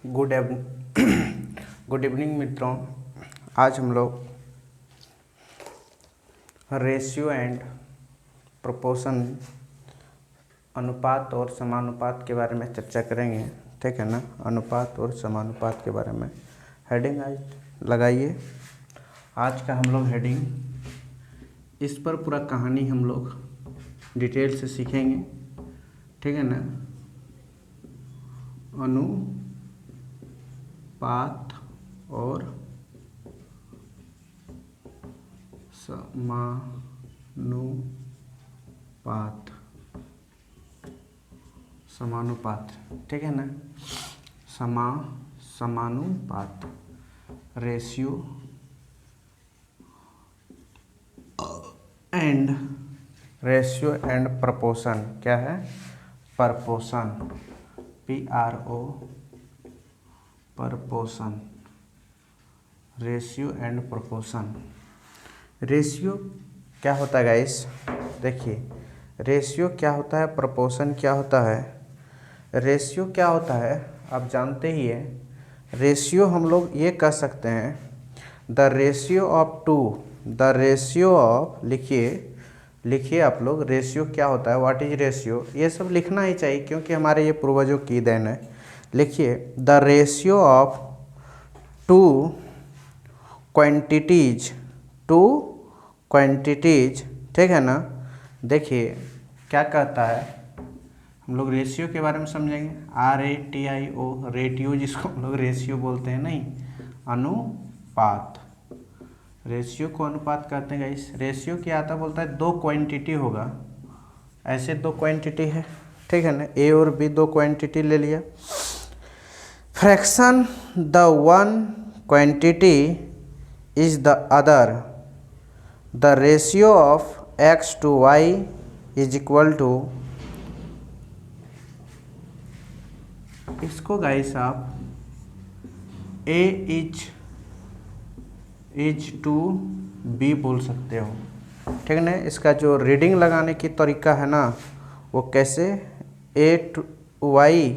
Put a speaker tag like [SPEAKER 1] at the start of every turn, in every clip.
[SPEAKER 1] Good evening मित्रों। आज हम लोग रेशियो एंड प्रोपोर्शन अनुपात और समानुपात के बारे में चर्चा करेंगे। ठीक है ना, अनुपात और समानुपात के बारे में हेडिंग आज लगाइए। आज का हम लोग हेडिंग इस पर पूरा कहानी हम लोग डिटेल से सीखेंगे। ठीक है ना, अनुपात और समानुपात। ठीक है ना, समानुपात रेशियो एंड प्रपोर्शन। क्या है? Proportion, PRO, proportion, ratio and proportion. Ratio क्या होता है गाइस? देखिए, रेशियो क्या होता है, प्रपोर्शन क्या होता है। रेशियो क्या होता है आप जानते ही है। रेशियो हम लोग ये कह सकते हैं, the ratio of two, the ratio of, लिखिए आप लोग, रेशियो क्या होता है, व्हाट इज रेशियो। ये सब लिखना ही चाहिए क्योंकि हमारे ये पूर्वजों की देन है। लिखिए, the ratio of two quantities, ठीक है ना। देखिए क्या कहता है, हम लोग रेशियो के बारे में समझेंगे। RATIO, रेटियो जिसको हम लोग रेशियो बोलते हैं, नहीं अनुपात। रेशियो को अनुपात कहते हैं गाइस। रेशियो क्या आता बोलता है, दो क्वांटिटी होगा, ऐसे दो क्वांटिटी है। ठीक है ना, A और B दो क्वांटिटी ले लिया। Fraction the one quantity is the other, the ratio of X to Y is equal to, इसको गाइस आप A इज टू B बोल सकते हो। ठीक है ना। इसका जो रीडिंग लगाने की तरीका है ना, वो कैसे, A to Y,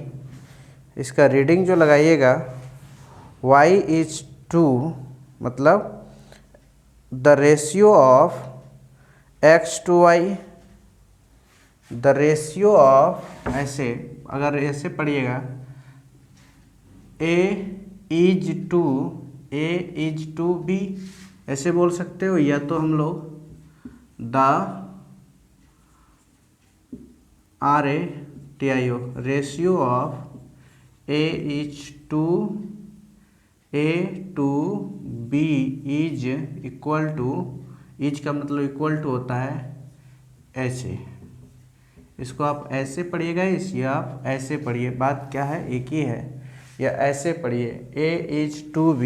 [SPEAKER 1] इसका रीडिंग जो लगाइएगा, Y इज टू, मतलब the ratio of X to Y, the ratio of, ऐसे अगर ऐसे पढ़िएगा, A इज टू B, ऐसे बोल सकते हो। या तो हम लोग the RATIO, ratio of A to B is equal to, is का मतलब इक्वल टू होता है ऐसे। इसको आप ऐसे पढ़िएगा, इस आप ऐसे पढ़िए, बात क्या है, एक ही है। या ऐसे पढ़िए, A इज टू B।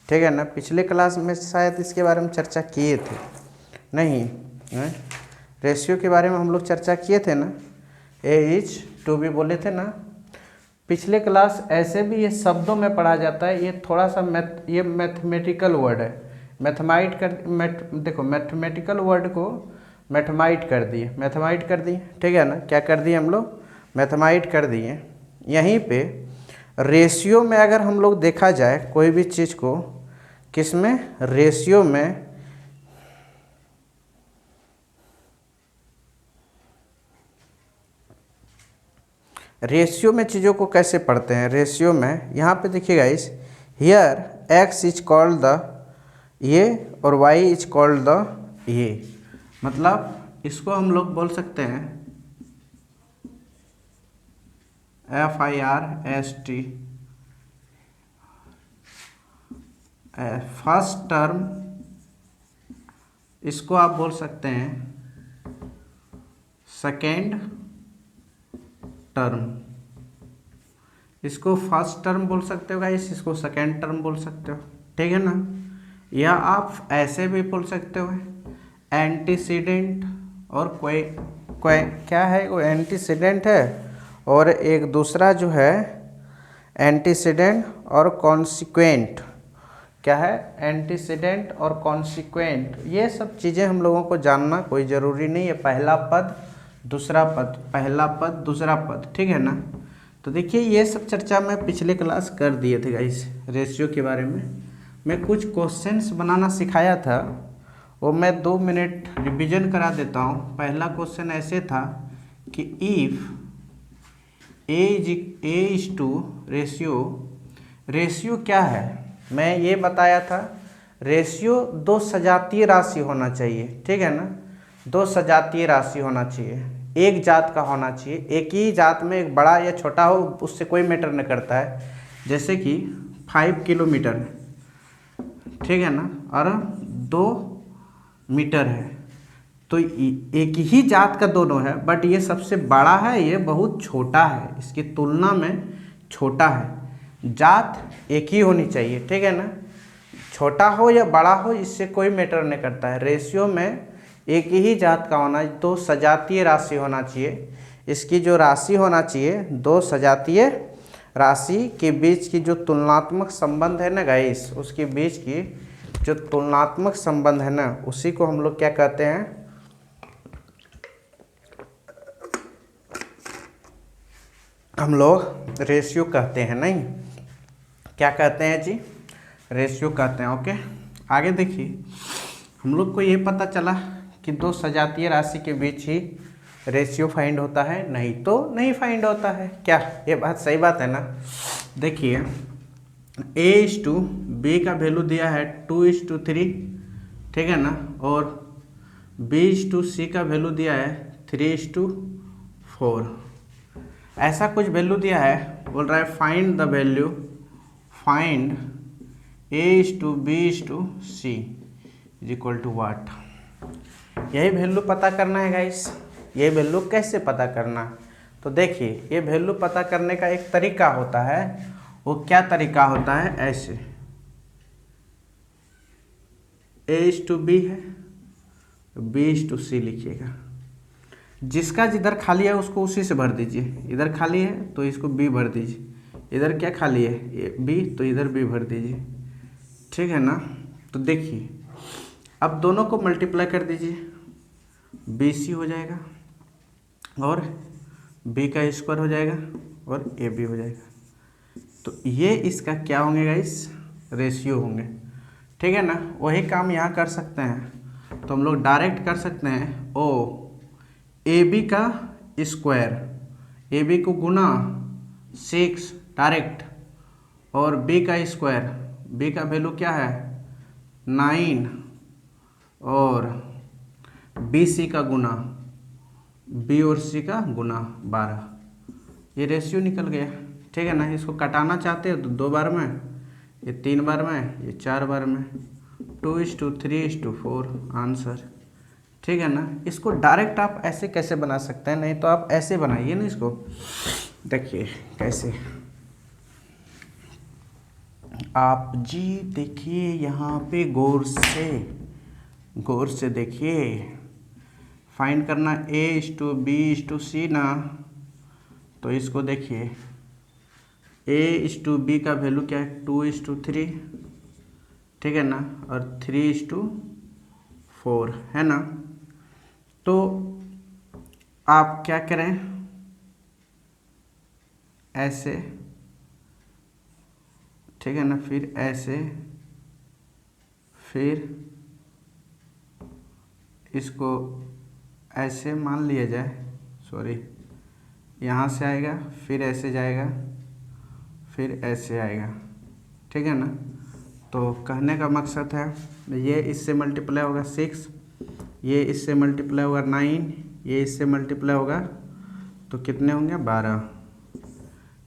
[SPEAKER 1] ठीक है ना, पिछले क्लास में शायद इसके बारे में चर्चा किए थे, नहीं रेशियो के बारे में हम लोग चर्चा किए थे ना, A इज टू B बोले थे ना पिछले क्लास। ऐसे भी ये शब्दों में पढ़ा जाता है, ये थोड़ा सा ये मैथमेटिकल वर्ड है। देखो, मैथमेटिकल वर्ड को मैथमाइट कर दिए। ठीक है ना, क्या कर दिए हम लोग, मैथमाइट कर दिए। यहीं पे रेशियो में अगर हम लोग देखा जाए कोई भी चीज़ को, किस में, रेशियो में, रेशियो में चीज़ों को कैसे पढ़ते हैं। रेशियो में यहाँ पे देखिएगा, इस here X is called the ये और Y इज कॉल्ड द ये, मतलब इसको हम लोग बोल सकते हैं FIRST, फर्स्ट टर्म। इसको आप बोल सकते हैं सेकेंड टर्म। इसको फर्स्ट टर्म बोल सकते हो गाइस, इसको सेकेंड टर्म बोल सकते हो। ठीक है ना। या आप ऐसे भी बोल सकते हो एंटीसीडेंट, और कोई क्या है, वो एंटीसीडेंट है, और एक दूसरा जो है एंटीसीडेंट और कॉन्सिक्वेंट। क्या है, एंटीसीडेंट और कॉन्सिक्वेंट। ये सब चीज़ें हम लोगों को जानना कोई ज़रूरी नहीं है। पहला पद दूसरा पद, पहला पद दूसरा पद, ठीक है ना। तो देखिए ये सब चर्चा मैं पिछले क्लास कर दिए थे गाइस रेशियो के बारे में। मैं कुछ क्वेश्चंस बनाना सिखाया था, वो मैं 2 मिनट रिवीजन करा देता हूँ। पहला क्वेश्चन ऐसे था कि if A is to ratio क्या है। मैं ये बताया था रेशियो दो सजातीय राशि होना चाहिए, ठीक है ना, दो सजातीय राशि होना चाहिए, एक जात का होना चाहिए। एक ही जात में एक बड़ा या छोटा हो उससे कोई मैटर नहीं करता है। जैसे कि 5 किलोमीटर, ठीक है ना, और 2 मीटर है, तो एक ही जात का दोनों है, बट ये सबसे बड़ा है, ये बहुत छोटा है, इसकी तुलना में छोटा है। जात एक ही होनी चाहिए, ठीक है ना, छोटा हो या बड़ा हो इससे कोई मैटर नहीं करता है। रेशियो में एक ही जात का होना, दो सजातीय राशि होना चाहिए। इसकी जो राशि होना चाहिए, दो सजातीय राशि के बीच की जो तुलनात्मक संबंध है ना गाइस, उसके बीच की जो तुलनात्मक संबंध है ना, उसी को हम लोग क्या कहते हैं, हम लोग रेशियो कहते हैं। नहीं, क्या कहते हैं जी, रेशियो कहते हैं। ओके, आगे देखिए, हम लोग को ये पता चला कि दो सजातीय राशि के बीच ही रेशियो फाइंड होता है, नहीं तो नहीं फाइंड होता है। क्या ये बात सही बात है ना। देखिए A/B का वैल्यू दिया है 2:3, ठीक है ना, और B/C का वैल्यू दिया है 3:4। ऐसा कुछ वैल्यू दिया है, बोल रहा है find the value, find A/B/C is equal to what. यही वैल्यू पता करना है गाइस। ये वैल्यू कैसे पता करना है, तो देखिए ये वैल्यू पता करने का एक तरीका होता है। वो क्या तरीका होता है, ऐसे A/B है, B/C लिखिएगा। जिसका जिधर खाली है उसको उसी से भर दीजिए। इधर खाली है तो इसको B भर दीजिए, इधर क्या खाली है B, तो इधर B भर दीजिए, ठीक है ना। तो देखिए अब दोनों को मल्टीप्लाई कर दीजिए, BC हो जाएगा और B का स्क्वायर हो जाएगा और AB हो जाएगा। तो ये इसका क्या होंगे गाइस, रेशियो होंगे, ठीक है ना। वही काम यहाँ कर सकते हैं, तो हम लोग डायरेक्ट कर सकते हैं AB का स्क्वायर, AB को गुना 6 डायरेक्ट, और B का स्क्वायर, B का वैल्यू क्या है 9, और BC का गुना, B और C का गुना 12। ये रेशियो निकल गया, ठीक है ना। इसको कटाना चाहते हो तो 2 बार में, ये 3 बार में, ये 4 बार में, 2:3:4 आंसर, ठीक है ना। इसको डायरेक्ट आप ऐसे कैसे बना सकते हैं, नहीं तो आप ऐसे बनाइए ना इसको। देखिए कैसे, आप जी देखिए यहाँ पे गौर से देखिए, फाइंड करना A/B/C ना। तो इसको देखिए A/B का वैल्यू क्या है 2:3, ठीक है ना, और 3:4 है ना। तो आप क्या करें, ऐसे, ठीक है ना, फिर ऐसे, फिर इसको ऐसे मान लिया जाए, सॉरी, यहाँ से आएगा, फिर ऐसे जाएगा, फिर ऐसे आएगा, ठीक है ना। तो कहने का मकसद है, ये इससे मल्टीप्लाई होगा 6, ये इससे मल्टीप्लाई होगा 9, ये इससे मल्टीप्लाई होगा, तो कितने होंगे 12।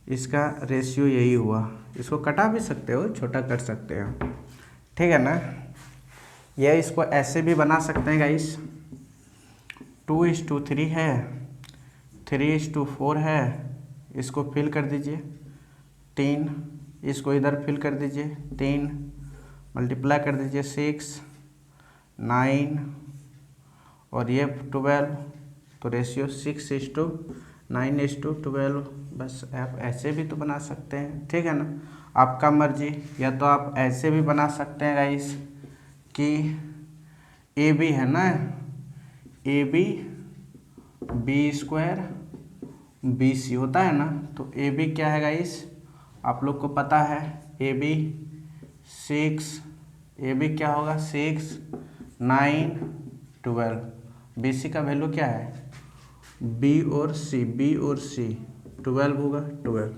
[SPEAKER 1] इसका रेशियो यही हुआ। इसको कटा भी सकते हो, छोटा कर सकते हो, ठीक है ना। यह इसको ऐसे भी बना सकते हैं गाइस, 2:3 है, 3:4 है, इसको फिल कर दीजिए 3, इसको इधर फिल कर दीजिए 3, मल्टीप्लाई कर दीजिए 6, 9 और ये 12, तो रेशियो 6:9:12। बस आप ऐसे भी तो बना सकते हैं, ठीक है ना, आपका मर्जी। या तो आप ऐसे भी बना सकते हैं गाइस कि AB है ना, AB B² BC होता है ना। तो AB क्या है गाइस, आप लोग को पता है AB 6, AB क्या होगा 6 9 12। BC का वैल्यू क्या है, B और C 12 होगा 12।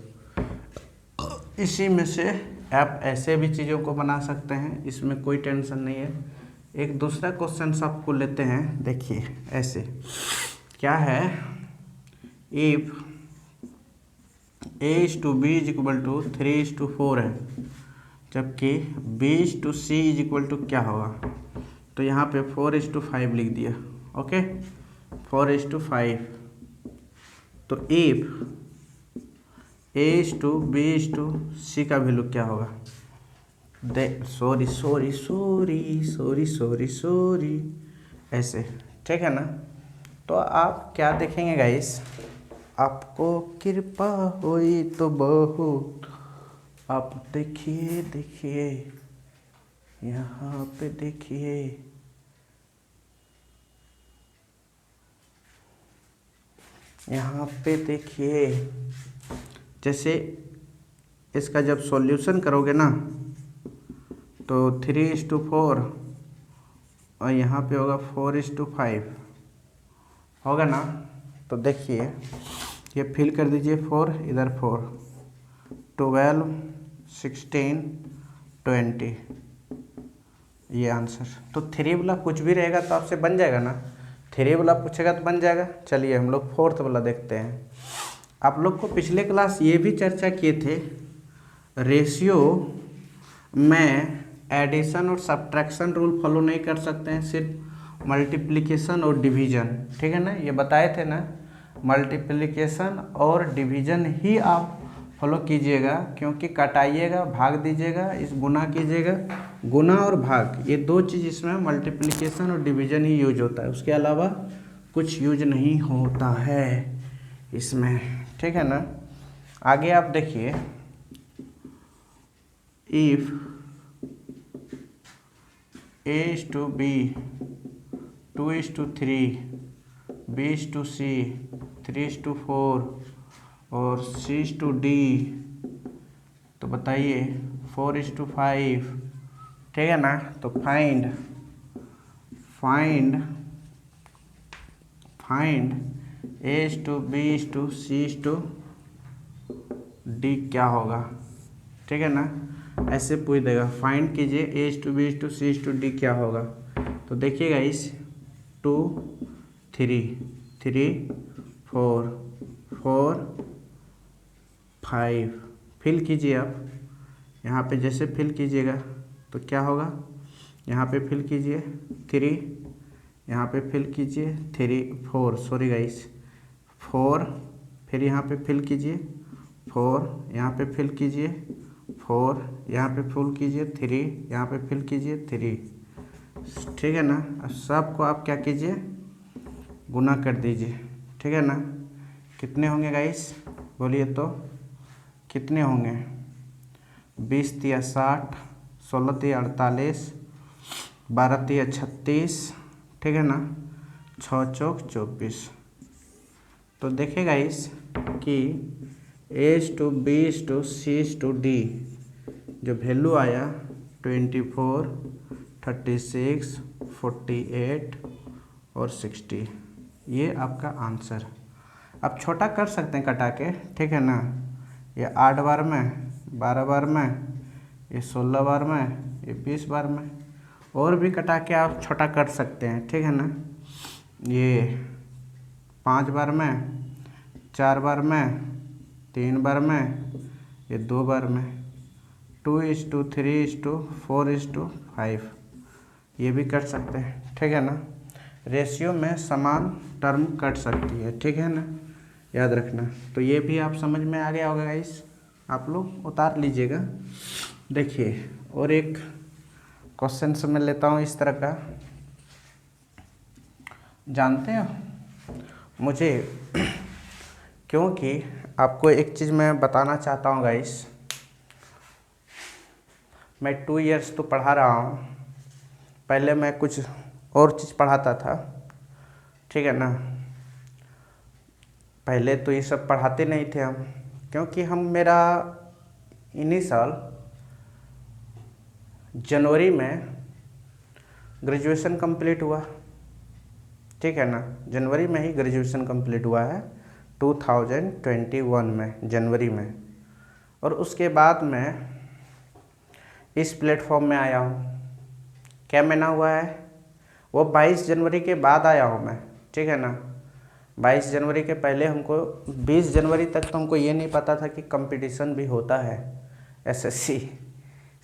[SPEAKER 1] इसी में से आप ऐसे भी चीज़ों को बना सकते हैं, इसमें कोई टेंशन नहीं है। एक दूसरा क्वेश्चन आपको लेते हैं, देखिए ऐसे क्या है, if A/B is equal to 3:4 है, जबकि B/C इज इक्वल टू क्या होगा, तो यहाँ पे 4:5 लिख दिया। ओके 4:5। तो इफ A/B/C का वैल्यू क्या होगा, सॉरी ऐसे, ठीक है ना। तो आप क्या देखेंगे गाइस, आपको कृपा हुई तो बहुत, आप देखिए यहाँ पे देखिए, यहाँ पे देखिए, जैसे इसका जब सॉल्यूशन करोगे ना तो 3:4 और यहाँ पे होगा 4:5 होगा ना। तो देखिए ये फिल कर दीजिए, 4 इधर 4, 12 16 20, ये आंसर। तो 3 वाला कुछ भी रहेगा तो आपसे बन जाएगा ना, 3 वाला पूछेगा तो बन जाएगा। चलिए हम लोग 4th वाला देखते हैं। आप लोग को पिछले क्लास ये भी चर्चा किए थे, रेशियो में एडिशन और सब्ट्रैक्शन रूल फॉलो नहीं कर सकते हैं, सिर्फ मल्टीप्लिकेशन और डिवीज़न, ठीक है ना, ये बताए थे ना। मल्टीप्लिकेशन और डिवीज़न ही आप फॉलो कीजिएगा, क्योंकि कटाइएगा भाग दीजिएगा, इस गुना कीजिएगा, गुना और भाग ये दो चीज़ इसमें मल्टीप्लिकेशन और डिवीज़न ही यूज होता है, उसके अलावा कुछ यूज नहीं होता है इसमें, ठीक है ना। आगे आप देखिए, इफ A/B 2:3 B/C 3:4 और C/D, तो बताइए 4:5, ठीक है ना। तो फाइंड A/B/C/D क्या होगा, ठीक है ना, ऐसे पूछ देगा। फाइंड कीजिए A/B/C/D क्या होगा। तो देखिएगा इस 2 3 4 4 5 फिल कीजिए आप, यहाँ पे जैसे फिल कीजिएगा तो क्या होगा, यहाँ पे फिल कीजिए 3, यहाँ पे फिल कीजिए 4 सॉरी गाइस 4, फिर यहाँ पे फिल कीजिए 4, यहाँ पे फिल कीजिए 4, यहाँ पे फिल कीजिए 3, यहाँ पे फिल कीजिए 3, ठीक है ना। अब सबको आप क्या कीजिए, गुना कर दीजिए, ठीक है ना। कितने होंगे गाइस, बोलिए तो कितने होंगे, 20 × 60, 16 × 48, 12 × 36, ठीक है ना, 6 चौक 24। तो देखिएगा इस कि A/B/C/D जो वैल्यू आया 24, 36, 48 और 60, ये आपका आंसर। आप छोटा कर सकते हैं कटा के, ठीक है ना। ये 8 बार में, 12 बार में, ये 16 बार में, ये 20 बार में, और भी कटा के आप छोटा कर सकते हैं, ठीक है ना। ये 5 बार में, 4 बार में, 3 बार में, ये 2 बार में, 2:3:4:5, ये भी कर सकते हैं, ठीक है ना। रेशियो में समान टर्म कट सकती है, ठीक है ना, याद रखना। तो ये भी आप समझ में आ गया होगा गाइस, आप लोग उतार लीजिएगा। देखिए और एक क्वेश्चन से मैं लेता हूँ इस तरह का, जानते हो मुझे क्योंकि आपको एक चीज़ मैं बताना चाहता हूँ गाइस, मैं 2 इयर्स तो पढ़ा रहा हूँ, पहले मैं कुछ और चीज़ पढ़ाता था, ठीक है ना। पहले तो ये सब पढ़ाते नहीं थे हम, क्योंकि मेरा इन्हीं साल जनवरी में ग्रेजुएशन कंप्लीट हुआ, ठीक है ना, जनवरी में ही ग्रेजुएशन कंप्लीट हुआ है 2021 में जनवरी में। और उसके बाद मैं इस प्लेटफॉर्म में आया हूँ। क्या महीना हुआ है? वो 22 जनवरी के बाद आया हूँ मैं, ठीक है ना। 22 जनवरी के पहले हमको 20 जनवरी तक तो हमको ये नहीं पता था कि कंपटीशन भी होता है, SSC,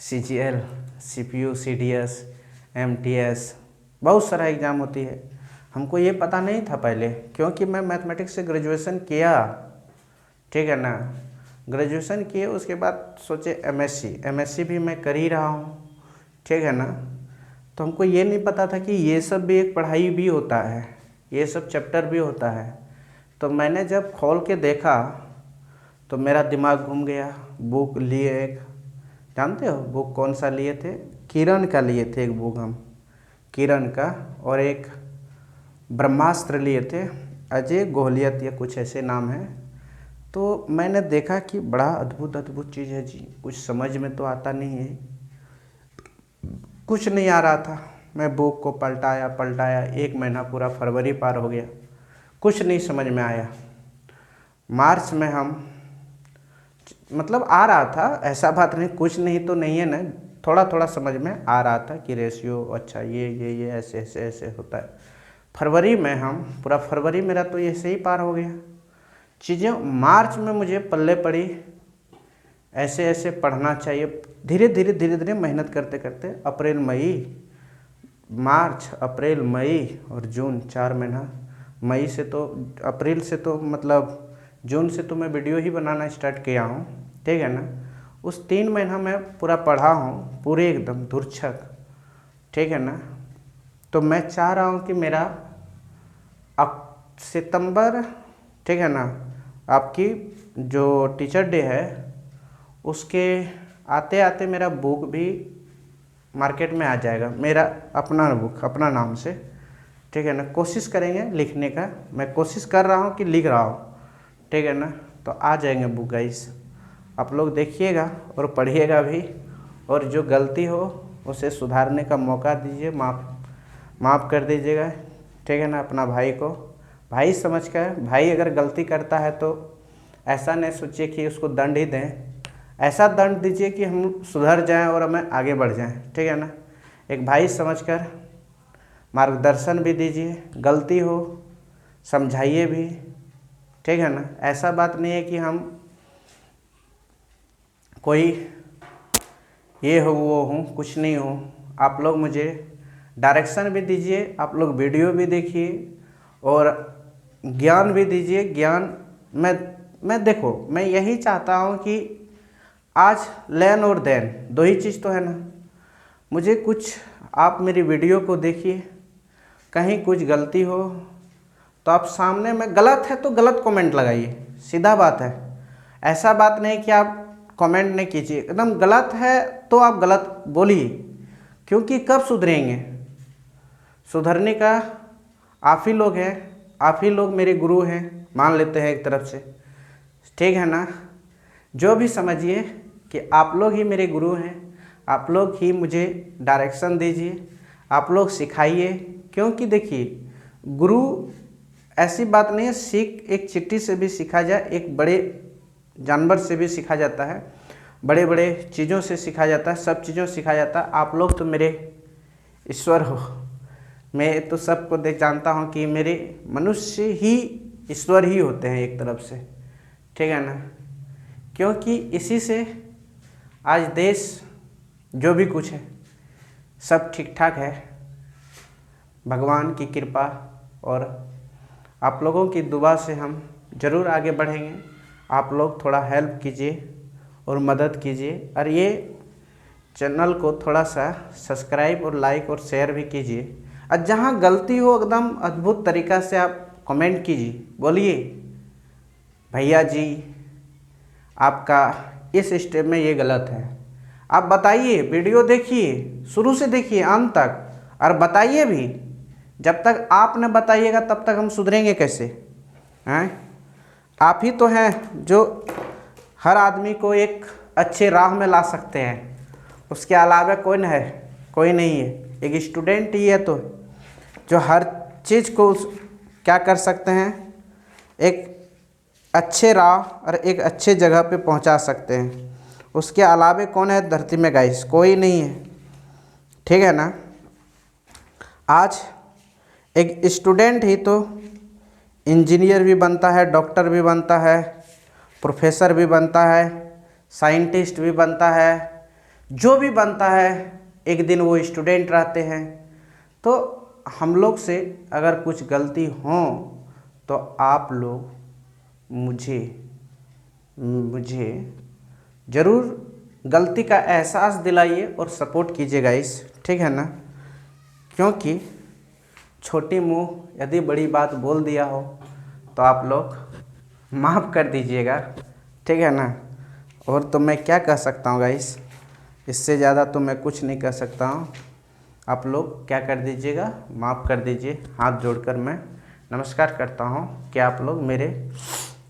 [SPEAKER 1] CGL, CPU, CDS, MTS, बहुत सारा एग्ज़ाम होती है। हमको ये पता नहीं था पहले, क्योंकि मैं मैथमेटिक्स से ग्रेजुएशन किया, ठीक है ना। ग्रेजुएशन किए उसके बाद सोचे MSc भी मैं कर ही रहा हूँ, ठीक है ना। तो हमको ये नहीं पता था कि ये सब भी एक पढ़ाई भी होता है, ये सब चैप्टर भी होता है। तो मैंने जब खोल के देखा तो मेरा दिमाग घूम गया। बुक लिए एक, जानते हो बुक कौन सा लिए थे? किरण का लिए थे एक बुक हम, किरण का, और एक ब्रह्मास्त्र लिए थे, अजय गोहलियत या कुछ ऐसे नाम है। तो मैंने देखा कि बड़ा अद्भुत चीज़ है जी, कुछ समझ में तो आता नहीं है, कुछ नहीं आ रहा था। मैं बुक को पलटाया 1 महीना पूरा, फरवरी पार हो गया, कुछ नहीं समझ में आया। मार्च में हम, मतलब आ रहा था, ऐसा बात नहीं, कुछ नहीं तो नहीं है ना, थोड़ा समझ में आ रहा था कि रेशियो अच्छा ये ऐसे होता है। फरवरी में हम पूरा, फरवरी मेरा तो ऐसे ही पार हो गया चीज़ें। मार्च में मुझे पल्ले पड़ी, ऐसे पढ़ना चाहिए, धीरे धीरे मेहनत करते अप्रैल मार्च अप्रैल मई और जून, 4 महीना। मई से तो, अप्रैल से तो मतलब जून से तो मैं वीडियो ही बनाना स्टार्ट किया हूँ, ठीक है ना। उस 3 महीना मैं पूरा पढ़ा हूँ, पूरे एकदम धुरछक, ठीक है ना। तो मैं चाह रहा हूँ कि मेरा सितंबर, ठीक है ना, आपकी जो टीचर डे है उसके आते आते मेरा बुक भी मार्केट में आ जाएगा, मेरा अपना बुक, अपना नाम से, ठीक है ना। कोशिश करेंगे लिखने का, मैं कोशिश कर रहा हूँ कि लिख रहा हूँ, ठीक है ना। तो आ जाएंगे बुक गाइस, आप लोग देखिएगा और पढ़िएगा भी, और जो गलती हो उसे सुधारने का मौका दीजिए, माफ़ कर दीजिएगा, ठीक है ना। अपना भाई को भाई समझकर, भाई अगर गलती करता है तो ऐसा नहीं सोचिए कि उसको दंड ही दें, ऐसा दंड दीजिए कि हम सुधर जाएं और हमें आगे बढ़ जाएं, ठीक है ना। एक भाई समझकर मार्गदर्शन भी दीजिए, गलती हो समझाइए भी, ठीक है ना। ऐसा बात नहीं है कि हम कोई ये हो वो हूँ, कुछ नहीं हो। आप लोग मुझे डायरेक्शन भी दीजिए, आप लोग वीडियो भी देखिए और ज्ञान भी दीजिए। ज्ञान मैं देखो, मैं यही चाहता हूँ कि आज लेन और देन, दो ही चीज़ तो है ना। मुझे कुछ, आप मेरी वीडियो को देखिए, कहीं कुछ गलती हो तो आप सामने में, गलत है तो गलत कमेंट लगाइए, सीधा बात है। ऐसा बात नहीं कि आप कमेंट नहीं कीजिए, एकदम गलत है तो आप गलत बोलिए, क्योंकि कब सुधरेंगे? सुधरने का आप ही लोग हैं, आप ही लोग मेरे गुरु हैं, मान लेते हैं एक तरफ से, ठीक है ना। जो भी समझिए कि आप लोग ही मेरे गुरु हैं, आप लोग ही मुझे डायरेक्शन दीजिए, आप लोग सिखाइए। क्योंकि देखिए, गुरु ऐसी बात नहीं है, सीख एक चींटी से भी सीखा जाए, एक बड़े जानवर से भी सीखा जाता है, बड़े बड़े चीज़ों से सीखा जाता है, सब चीज़ों से सीखा जाता है। आप लोग तो मेरे ईश्वर हो, मैं तो सबको देख जानता हूँ कि मेरे मनुष्य ही ईश्वर ही होते हैं एक तरफ से, ठीक है ना। क्योंकि इसी से आज देश जो भी कुछ है सब ठीक ठाक है, भगवान की कृपा और आप लोगों की दुआ से हम ज़रूर आगे बढ़ेंगे। आप लोग थोड़ा हेल्प कीजिए और मदद कीजिए, और ये चैनल को थोड़ा सा सब्सक्राइब और लाइक और शेयर भी कीजिए। और जहाँ गलती हो एकदम अद्भुत तरीक़ा से आप कमेंट कीजिए, बोलिए भैया जी आपका इस स्टेप में ये गलत है, आप बताइए, वीडियो देखिए, शुरू से देखिए अंत तक, और बताइए भी। जब तक आप न बताइएगा तब तक हम सुधरेंगे कैसे हैं? आप ही तो हैं जो हर आदमी को एक अच्छे राह में ला सकते हैं, उसके अलावा कौन है? कोई नहीं है। एक स्टूडेंट ही है तो जो हर चीज़ को क्या कर सकते हैं, एक अच्छे राह और एक अच्छे जगह पे पहुंचा सकते हैं। उसके अलावा कौन है धरती में गाइस? कोई नहीं है, ठीक है ना। आज एक स्टूडेंट ही तो इंजीनियर भी बनता है, डॉक्टर भी बनता है, प्रोफेसर भी बनता है, साइंटिस्ट भी बनता है, जो भी बनता है एक दिन वो स्टूडेंट रहते हैं। तो हम लोग से अगर कुछ गलती हो तो आप लोग मुझे ज़रूर गलती का एहसास दिलाइए और सपोर्ट कीजिएगा इस, ठीक है ना। क्योंकि छोटी मुँह यदि बड़ी बात बोल दिया हो तो आप लोग माफ़ कर दीजिएगा, ठीक है ना। और तो मैं क्या कह सकता हूँ गाइस, इससे ज़्यादा तो मैं कुछ नहीं कह सकता हूँ। आप लोग क्या कर दीजिएगा, माफ़ कर दीजिए। हाथ जोड़कर मैं नमस्कार करता हूँ कि आप लोग मेरे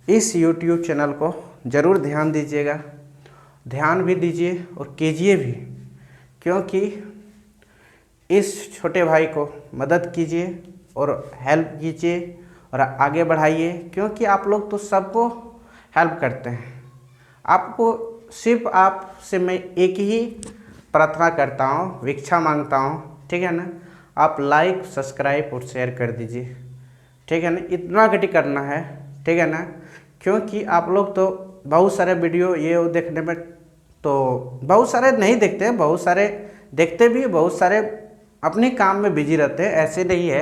[SPEAKER 1] इस YouTube चैनल को ज़रूर ध्यान दीजिएगा, ध्यान भी दीजिए और कीजिए भी, क्योंकि इस छोटे भाई को मदद कीजिए और हेल्प कीजिए और आगे बढ़ाइए, क्योंकि आप लोग तो सबको हेल्प करते हैं। आपको सिर्फ आपसे मैं एक ही प्रार्थना करता हूँ, भिक्षा मांगता हूँ, ठीक है ना। आप लाइक, सब्सक्राइब और शेयर कर दीजिए, ठीक है ना। इतना घटी करना है, ठीक है ना। क्योंकि आप लोग तो बहुत सारे वीडियो ये वो देखने में तो बहुत सारे नहीं देखते, बहुत सारे देखते भी, बहुत सारे अपने काम में बिजी रहते हैं। ऐसे नहीं है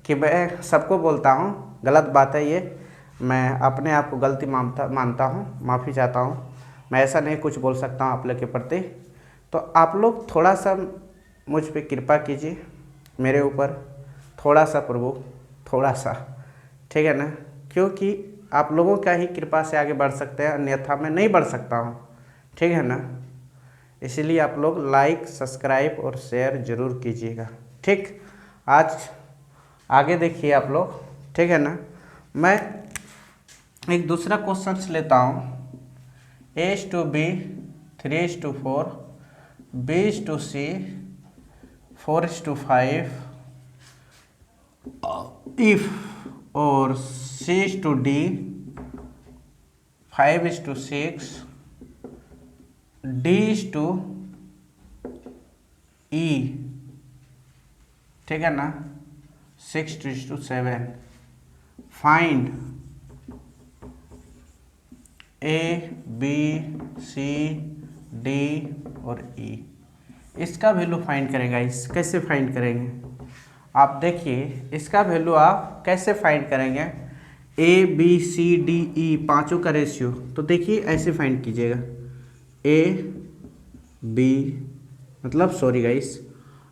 [SPEAKER 1] कि मैं सबको बोलता हूँ, गलत बात है ये। मैं अपने आप को गलती मानता हूँ, माफ़ी चाहता हूँ। मैं ऐसा नहीं कुछ बोल सकता हूँ आप लोग के प्रति। तो आप लोग थोड़ा सा मुझ पे कृपा कीजिए, मेरे ऊपर थोड़ा सा प्रभु, थोड़ा सा, ठीक है ना। क्योंकि आप लोगों का ही कृपा से आगे बढ़ सकते हैं, अन्यथा मैं नहीं बढ़ सकता हूँ, ठीक है ना। इसीलिए आप लोग लाइक, सब्सक्राइब और शेयर ज़रूर कीजिएगा, ठीक। आज आगे देखिए आप लोग, ठीक है ना। मैं एक दूसरा क्वेश्चन लेता हूँ। A:B 3:4, B:C 4:5 if और C:D 5:6 D:E, ठीक है ना, 6:7। Find A, B, C, D और E। इसका वैल्यू फाइंड करेंगे। इस कैसे फाइंड करेंगे आप देखिए, इसका वैल्यू आप कैसे फाइंड करेंगे। A, B, C, D, E पांचों का रेशियो, तो देखिए ऐसे फाइंड कीजिएगा। A, B मतलब सॉरी गाइस,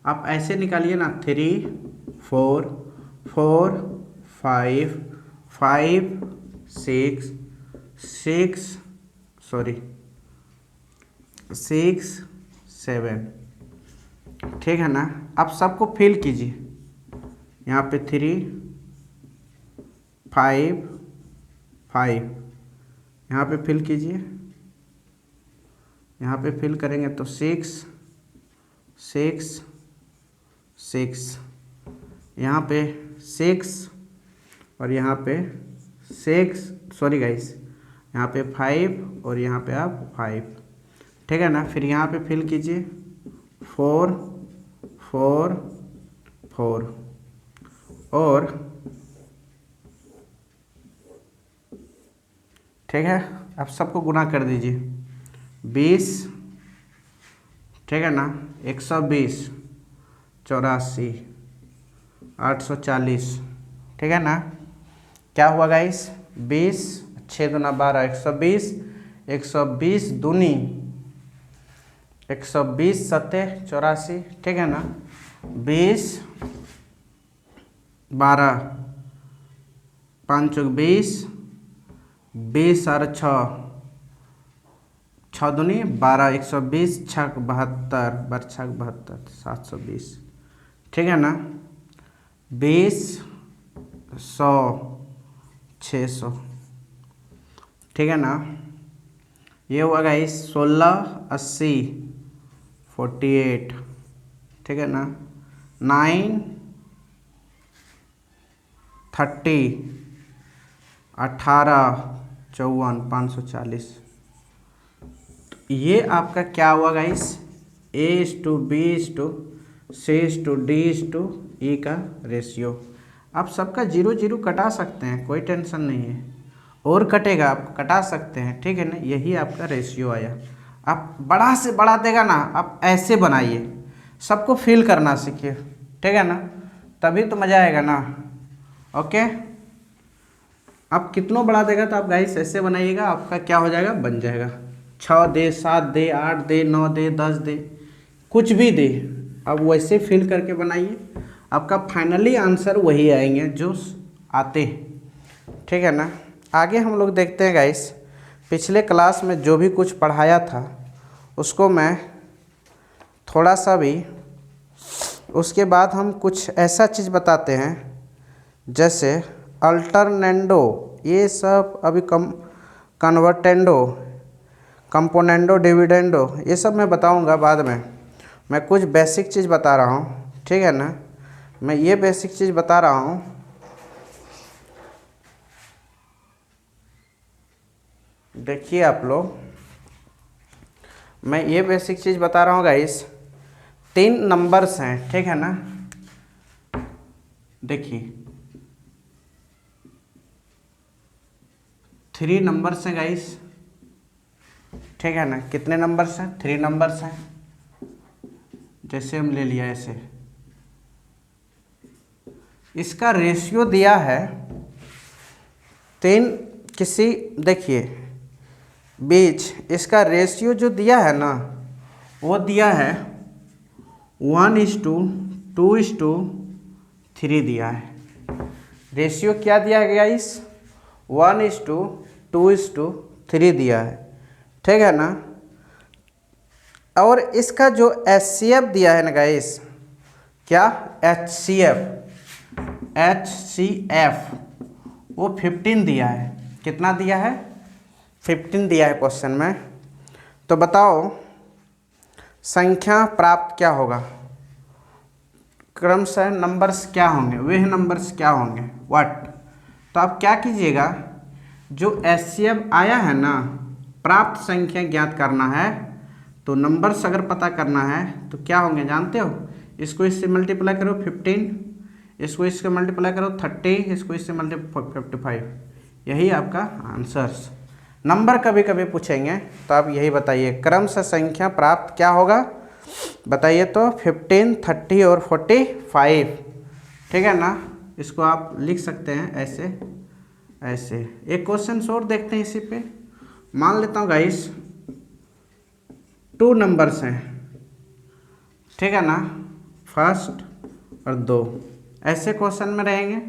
[SPEAKER 1] आप ऐसे निकालिए ना, 3, 4, 4, 5, 5, 6, 6, 7, ठीक है ना। आप सबको फिल कीजिए, यहाँ पे 3, 5, 5 यहाँ पे फिल कीजिए। यहाँ पे फिल करेंगे तो 6, 6, 6 यहाँ पे 6 और यहाँ पे 6, सॉरी गाइस, यहाँ पे 5 और यहाँ पे आप 5, ठीक है ना। फिर यहाँ पे फिल कीजिए 4, 4, 4 और ठीक है, आप सबको गुना कर दीजिए। 20, ठीक है ना, 120, 84, 840, ठीक है ना। क्या हुआ गाइस, 20, 6 दूना 12, 120, 120 दूनी 120 सत्ते 84, ठीक है ना। 20, 12, 5 चौक 20, 20 और 6 दूनी 12, 120, 6 72, 12 72, 720, ठीक है ना। 20, 100, 600, ठीक है ना। ये हुआ गाइस 16 80 48, ठीक है ना। 9 30 18 54 540। ये आपका क्या हुआ गाइस, A/B/C/D/E का रेशियो। आप सबका 0 0 कटा सकते हैं, कोई टेंशन नहीं है, और कटेगा आप कटा सकते हैं, ठीक है ना। यही आपका रेशियो आया। आप बड़ा से बड़ा देगा ना, आप ऐसे बनाइए, सबको फील करना सीखिए, ठीक है ना, तभी तो मज़ा आएगा ना। ओके, आप कितना बड़ा देगा तो आप गाइस ऐसे बनाइएगा, आपका क्या हो जाएगा, बन जाएगा। 6 दे, 7 दे, 8 दे, 9 दे, 10 दे, कुछ भी दे, अब वैसे फिल करके बनाइए, आपका फाइनली आंसर वही आएंगे जो आते हैं, ठीक है ना। आगे हम लोग देखते हैं गाइस, पिछले क्लास में जो भी कुछ पढ़ाया था उसको मैं थोड़ा सा भी, उसके बाद हम कुछ ऐसा चीज़ बताते हैं जैसे अल्टरनेंडो, ये सब अभी कन्वर्टेंडो, कंपोनेंडो, डिविडेंडो, ये सब मैं बताऊंगा बाद में। मैं कुछ बेसिक चीज़ बता रहा हूँ, ठीक है ना। मैं ये बेसिक चीज़ बता रहा हूँ, देखिए आप लोग, मैं ये बेसिक चीज़ बता रहा हूँ गाइस। 3 नंबर्स हैं, ठीक है ना। देखिए 3 नंबर्स हैं गाइस, ठीक है ना। कितने नंबर्स हैं, 3 नंबर्स हैं। जैसे हम ले लिया ऐसे, इसका रेशियो दिया है 3, किसी देखिए बीच इसका रेशियो जो दिया है ना, वो दिया है 1:2:3 दिया है। रेशियो क्या दिया गया इस 1:2:3 दिया है, ठीक है ना। और इसका जो HCF दिया है ना गाइस, क्या HCF वो 15 दिया है। कितना दिया है, 15 दिया है क्वेश्चन में। तो बताओ संख्या प्राप्त क्या होगा, क्रमशः नंबर्स क्या होंगे, वह नंबर्स क्या होंगे, व्हाट। तो आप क्या कीजिएगा, जो HCF आया है ना, प्राप्त संख्या ज्ञात करना है, तो नंबर्स अगर पता करना है तो क्या होंगे जानते हो, इसको इससे मल्टीप्लाई करो 15, इसको इससे मल्टीप्लाई करो 30, इसको इससे मल्टीप्लाई 55, यही आपका आंसर्स। नंबर कभी कभी पूछेंगे तो आप यही बताइए, क्रमशः संख्या प्राप्त क्या होगा, बताइए तो 15, 30 और 45, ठीक है ना। इसको आप लिख सकते हैं ऐसे ऐसे। एक क्वेश्चन और देखते हैं इसी पे। मान लेता हूँ गाइस 2 नंबर्स हैं, ठीक है ना, फर्स्ट और 2, ऐसे क्वेश्चन में रहेंगे।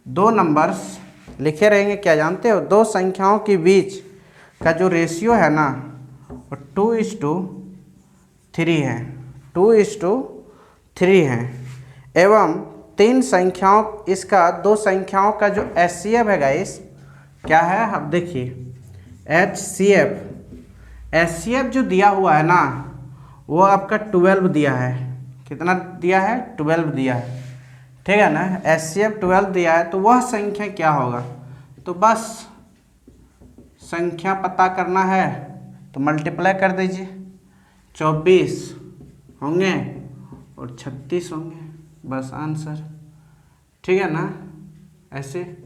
[SPEAKER 1] 2 नंबर्स लिखे रहेंगे, क्या जानते हो, 2 संख्याओं के बीच का जो रेशियो है ना वो 2:3 है, 2:3 है। एवं 3 संख्याओं, इसका 2 संख्याओं का जो HCF है गाइस, क्या है, अब देखिए HCF जो दिया हुआ है ना, वो आपका 12 दिया है। कितना दिया है, 12 दिया है, ठीक है ना। HCF 12 दिया है, तो वह संख्या क्या होगा, तो बस संख्या पता करना है तो मल्टीप्लाई कर दीजिए, 24 होंगे और 36 होंगे, बस आंसर, ठीक है ना। ऐसे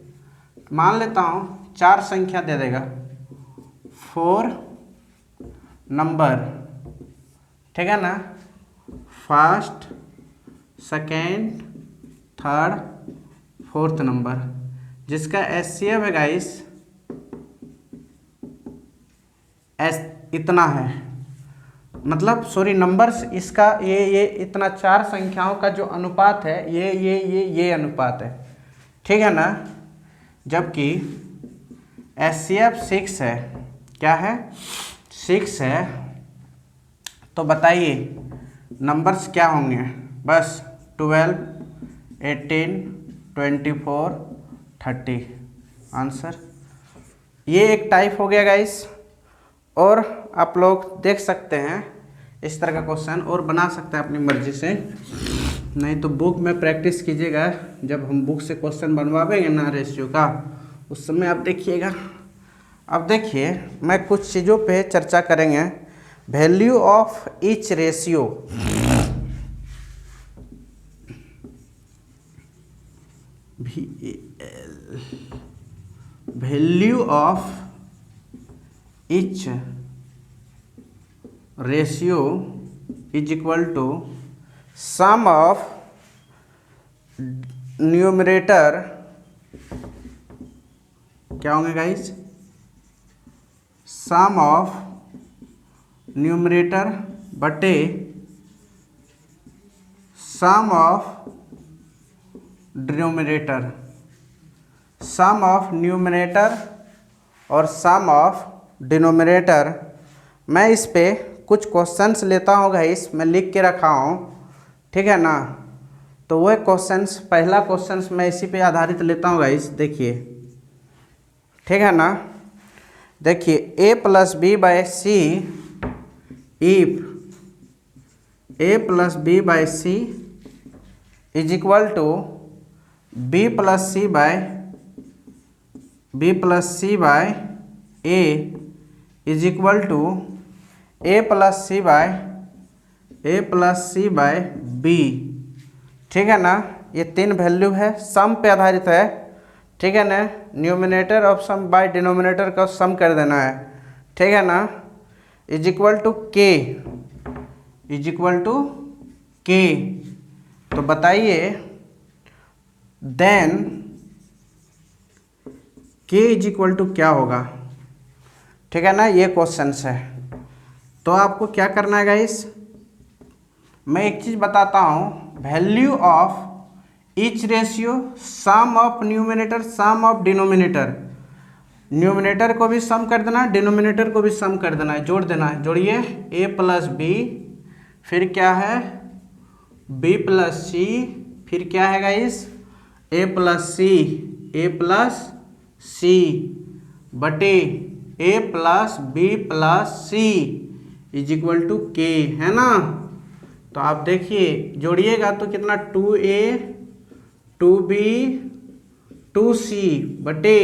[SPEAKER 1] मान लेता हूँ 4 संख्या दे देगा, 4 नंबर, ठीक है ना, first, second, third, 4th number, जिसका HCF है गाइस इतना है, मतलब सॉरी नंबर्स, इसका ये इतना 4 संख्याओं का जो अनुपात है ये अनुपात है, ठीक है ना। जबकि HCF 6 है, क्या है, 6 है, तो बताइए नंबर्स क्या होंगे, बस 12, 18, 24, 30 आंसर। ये एक टाइप हो गया गाइस। और आप लोग देख सकते हैं इस तरह का क्वेश्चन और बना सकते हैं अपनी मर्जी से, नहीं तो बुक में प्रैक्टिस कीजिएगा। जब हम बुक से क्वेश्चन बनवाएंगे ना रेशियो का, उस समय आप देखिएगा। अब देखिए मैं कुछ चीज़ों पे चर्चा करेंगे। Value of each ratio, value of each ratio is equal to sum of numerator, क्या होंगे गाइस, सम ऑफ न्यूमरेटर बटे sum of denominator. Sum of numerator और सम ऑफ डिनोमिनेटर। मैं इस पे कुछ क्वेश्चंस लेता हूँ गाइस, मैं लिख के रखा हूँ, ठीक है ना। तो वह क्वेश्चंस, पहला क्वेश्चंस मैं इसी पे आधारित लेता हूँ गाइस, देखिए, ठीक है ना। देखिए A plus B by C, if A plus B by C is equal to B plus C by A is equal to A plus C by B, ठीक है ना। ये तीन वैल्यू है, सम पे आधारित है, ठीक है ना। Numerator of sum by denominator का सम कर देना है, ठीक है ना। इज इक्वल टू के, तो बताइए देन के इज इक्वल टू क्या होगा, ठीक है ना। ये क्वेश्चन है। तो आपको क्या करना है गाइस, मैं एक चीज़ बताता हूँ, value of each ratio, sum of numerator, sum of denominator. Numerator को भी सम कर देना है, डिनोमिनेटर को भी सम कर देना है, जोड़ देना है। जोड़िए ए प्लस बी, फिर क्या है बी प्लस सी, फिर क्या है गाइस ए प्लस सी बटे A plus B plus C is equal to K, है ना। तो आप देखिए जोड़िएगा तो कितना 2a 2b 2c बटे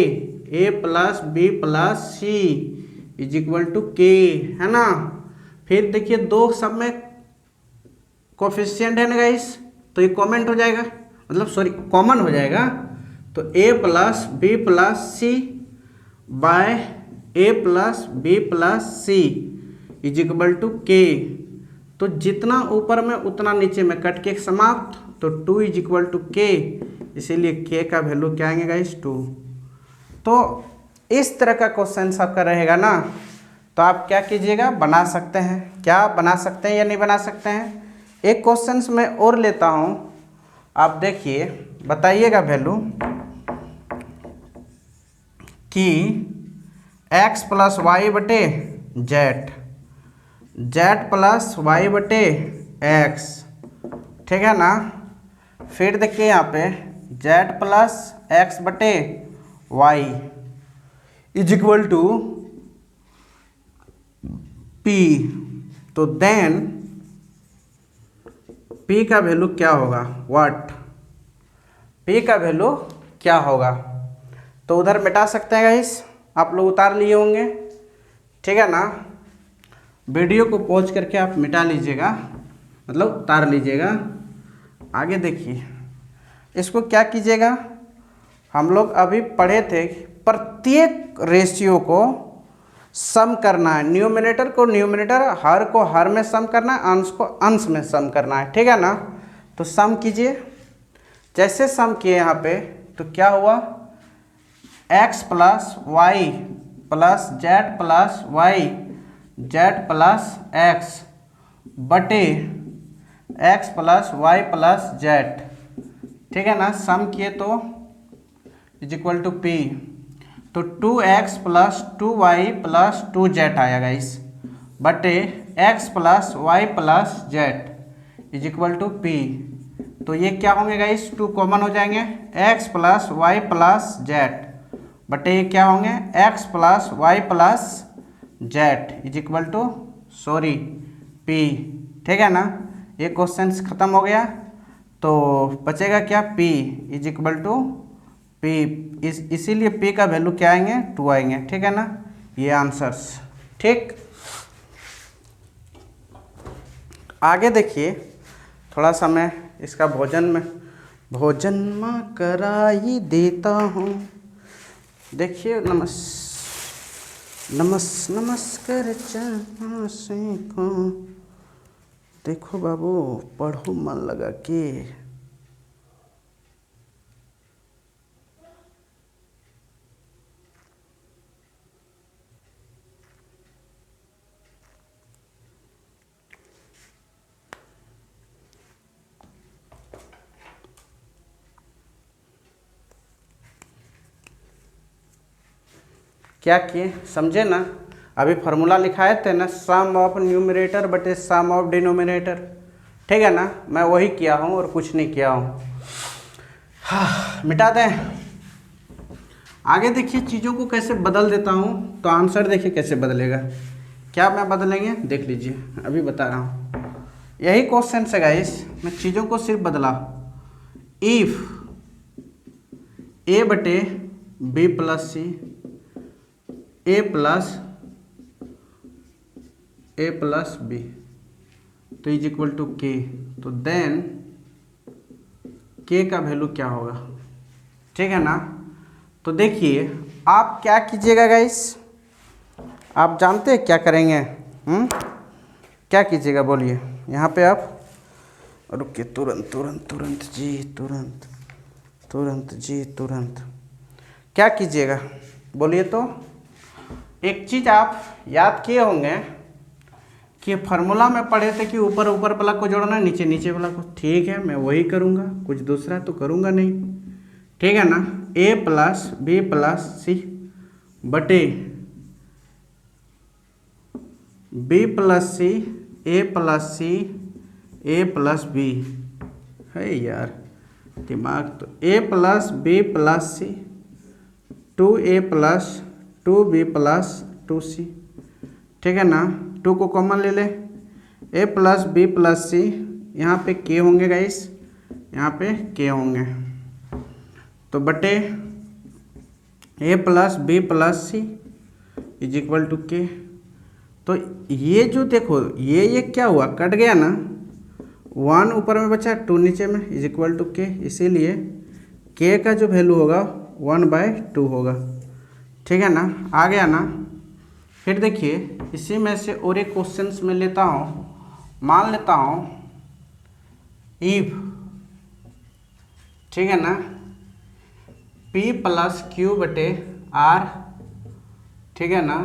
[SPEAKER 1] a plus B plus C is equal to K, है ना। फिर देखिए दो सब में कोफिशिएंट है ना गाइस, तो ये कॉमन हो जाएगा, मतलब सॉरी कॉमन हो जाएगा। तो a plus B plus C by A plus B plus C is equal to K. तो जितना ऊपर में उतना नीचे में, कट के समाप्त। तो 2 इज इक्वल टू के, इसीलिए के का वैल्यू क्या आएंगे गाइस 2। तो इस तरह का क्वेश्चन आपका रहेगा ना, तो आप क्या कीजिएगा, बना सकते हैं। क्या बना सकते हैं या नहीं बना सकते हैं। एक क्वेश्चन मैं और लेता हूँ, आप देखिए बताइएगा वैल्यू कि x प्लस वाई बटे जेड प्लस वाई बटे एक्स, ठीक है ना। फिर देखिए यहाँ पे जेड प्लस एक्स बटे Y is equal to P. तो देन पी का वैल्यू क्या होगा, व्हाट पी का वैल्यू क्या होगा। तो उधर मिटा सकते हैं गाइस, आप लोग उतार लिए होंगे, ठीक है ना। वीडियो को पॉज करके आप मिटा लीजिएगा, मतलब उतार लीजिएगा। आगे देखिए इसको क्या कीजिएगा, हम लोग अभी पढ़े थे प्रत्येक रेशियो को सम करना है। न्यूमिनेटर को न्यूमिनेटर, हर को हर में सम करना है, अंश को अंश में सम करना है, ठीक है ना। तो सम कीजिए, जैसे सम किए यहाँ पे तो क्या हुआ, x plus Y plus Z plus Y Z plus X बटे x plus Y plus Z, ठीक है ना। सम किए तो इज इक्वल टू पी। तो 2x plus 2y plus 2z आएगा इस बटे x plus Y plus Z is equal to P. तो ये क्या होंगे गाइस, 2 कॉमन हो जाएंगे, x plus Y plus Z बटे ये क्या होंगे x plus Y plus Z is equal to sorry p। ठीक है ना, ये क्वेश्चन खत्म हो गया। तो बचेगा क्या p is equal to p, इसीलिए p का वैल्यू क्या आएंगे 2 आएंगे। ठीक है ना, ये आंसर्स। ठीक, आगे देखिए, थोड़ा सा मैं इसका भोजन में कराई देता हूँ। देखिए नमस्कार चरणों से को देखो बाबू, पढ़ो मन लगा के। क्या किए समझे ना, अभी फार्मूला लिखाए थे ना, सम ऑफ न्यूमरेटर बटे सम ऑफ डिनोमिनेटर। ठीक है ना, मैं वही किया हूँ और कुछ नहीं किया हूँ। हाँ, मिटा दें। आगे देखिए चीज़ों को कैसे बदल देता हूँ, तो आंसर देखिए कैसे बदलेगा। क्या मैं बदलेंगे देख लीजिए, अभी बता रहा हूँ। यही क्वेश्चन से गाइस, मैं चीज़ों को सिर्फ बदला। इफ ए बटे बी प्लस सी ए प्लस बी तो इज इक्वल टू के, तो देन के का वैल्यू क्या होगा। ठीक है ना, तो देखिए आप क्या कीजिएगा गाइस, आप जानते हैं क्या करेंगे। क्या कीजिएगा बोलिए। यहाँ पे आप रुकिए, तुरंत जी तुरंत क्या कीजिएगा बोलिए। तो एक चीज़ आप याद किए होंगे कि फार्मूला में पढ़े थे कि ऊपर ऊपर वाला को जोड़ना, नीचे नीचे वाला को। ठीक है, मैं वही करूँगा, कुछ दूसरा तो करूँगा नहीं। ठीक है ना, ए प्लस बी प्लस सी बटे बी प्लस सी ए प्लस बी है यार दिमाग तो। ए प्लस बी प्लस सी 2a plus 2b plus 2c। ठीक है ना, 2 को कॉमन ले ले, a प्लस बी प्लस सी, यहाँ पे k होंगे गाइस, यहाँ पे k होंगे, तो बटे a plus B plus C is equal to k। तो ये जो देखो ये क्या हुआ, कट गया ना, 1 ऊपर में बचा 2 नीचे में इज इक्वल टू k, इसीलिए k का जो वैल्यू होगा 1/2 होगा। ठीक है ना, आ गया ना। फिर देखिए इसी में से और एक क्वेश्चंस में लेता हूँ, मान लेता हूँ इफ, ठीक है ना, p प्लस क्यू बटे r, ठीक है ना,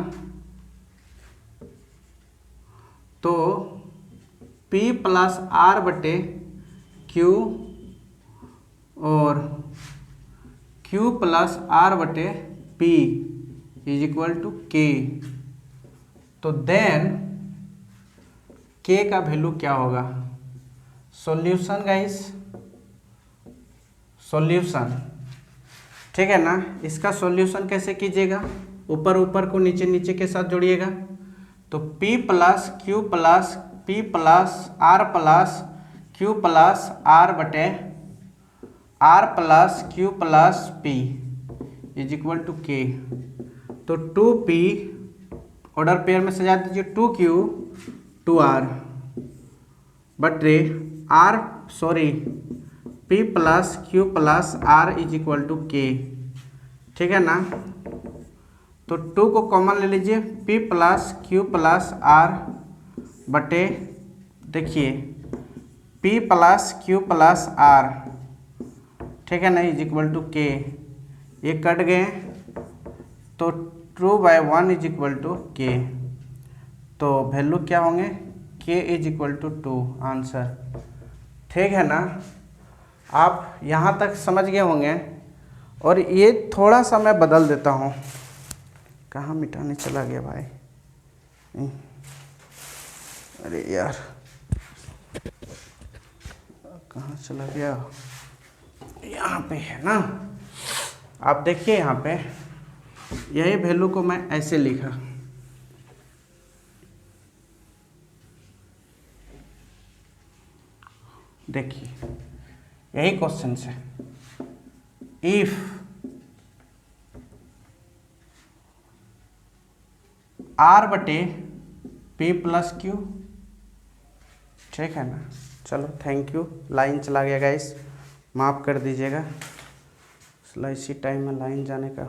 [SPEAKER 1] तो p प्लस r बटे q और q प्लस r बटे p is equal to k, तो देन k का वैल्यू क्या होगा। Solution guys, solution. ठीक है ना, इसका सॉल्यूशन कैसे कीजिएगा, ऊपर ऊपर को नीचे नीचे के साथ जोड़िएगा, तो p plus Q plus p plus q plus r बटे r plus q plus p is equal to k, तो 2p ऑर्डर पेयर में सजा दीजिए, 2q 2r बटे p plus q plus r is equal to k। ठीक है ना, तो 2 को कॉमन ले लीजिए, p plus q plus r बटे, देखिए p plus q plus r, ठीक है ना, इज इक्वल टू k। ये कट गए तो 2/1 इज इक्वल टू k, तो वैल्यू क्या होंगे k is equal to 2 answer. ठीक है ना, आप यहाँ तक समझ गए होंगे। और ये थोड़ा सा मैं बदल देता हूँ, कहाँ मिटाने चला गया भाई, अरे यार कहाँ चला गया, यहाँ पे है ना। आप देखिए यहाँ पे यही वैल्यू को मैं ऐसे लिखा, देखिए यही क्वेश्चन से, इफ R/P+Q, ठीक है ना। चलो थैंक यू। लाइन चला गया गाइस, माफ़ कर दीजिएगा, इसी टाइम में लाइन जाने का